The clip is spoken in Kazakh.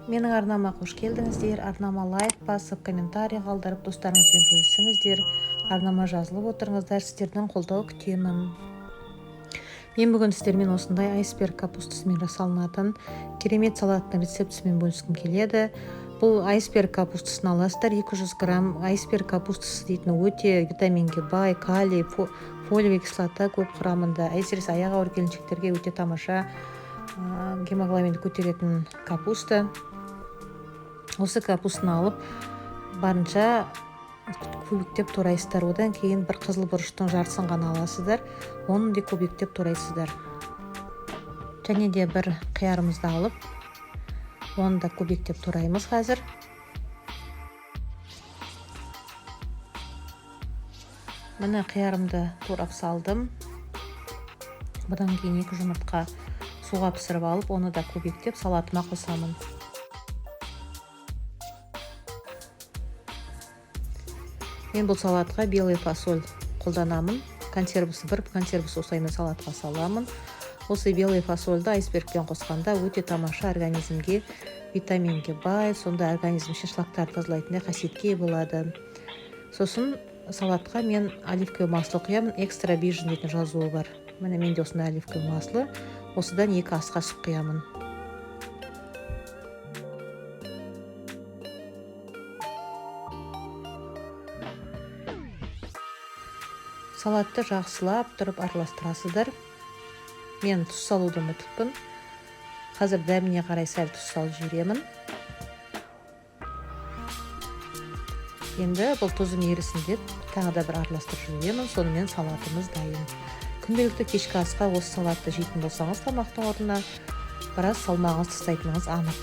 Менің арнама қош келдіңіздер. Арнама лайк басып, комментарий қалдырып, достарыңызбен бөлісіңіздер. Арнама жазылып отырыңыздар. Сіздердің қолдау күтемін. Мен бүгін сіздермен осындай айсберг капустасымен жасалынатын керемет салаттың рецептісімен бөліскім келеді. Бұл айсберг капустасын аласыздар. 200 грамм айсберг капустасы дейтін өте витаминге бай, калий, фолиевый кислота көп құрамында. Әсіресе аяқ ауыр келіншектерге өте тамаша гемоглобинді көтеретін капуста. Осы капустаны алып барынша кубиктеп турайсыздар. Одан кейін бір қызыл бұрыштың жартысын ғана аласыздар. Оны да кубиктеп турайсыздар. Және де бір қиярымызды алып, оны да кубиктеп тураймыз қазір. Міне қиярымды турап салдым. Бұдан кейін 2 жұмыртқа суға пісіріп алып, оны да кубиктеп салатыма қосамын. Мен бұл салатқа белый фасоль қолданамын. Консервісі бір консервісі осайына салатқа саламын. Осы белый фасольді айсбергпен қосқанда өте тамаша организмге витаминге бай, сонда организм шашлақтарды тазалайтындай қасиетке болады. Сосын салатқа мен оливковое масло құямын, экстра virgin дейтін жазуы бар. Міне менде осындай оливковое масло. Осыдан 2 ас қашық құямын. Салатты жақсылап тұрып араластырасыздар. Мен тұз салуды ұмытыппын. Қазір дәміне қарай сәл тұз салып жіберемін. Енді бұл тұзым ерісін деп тағы да бір араластырып жіберемін. Сонымен салатымыз дайын. Күнделікті кешкі асқа осы салатты жейтін болсаңыз, тамақтың орнына біраз салмағыңыз тастайтыныңыз анық.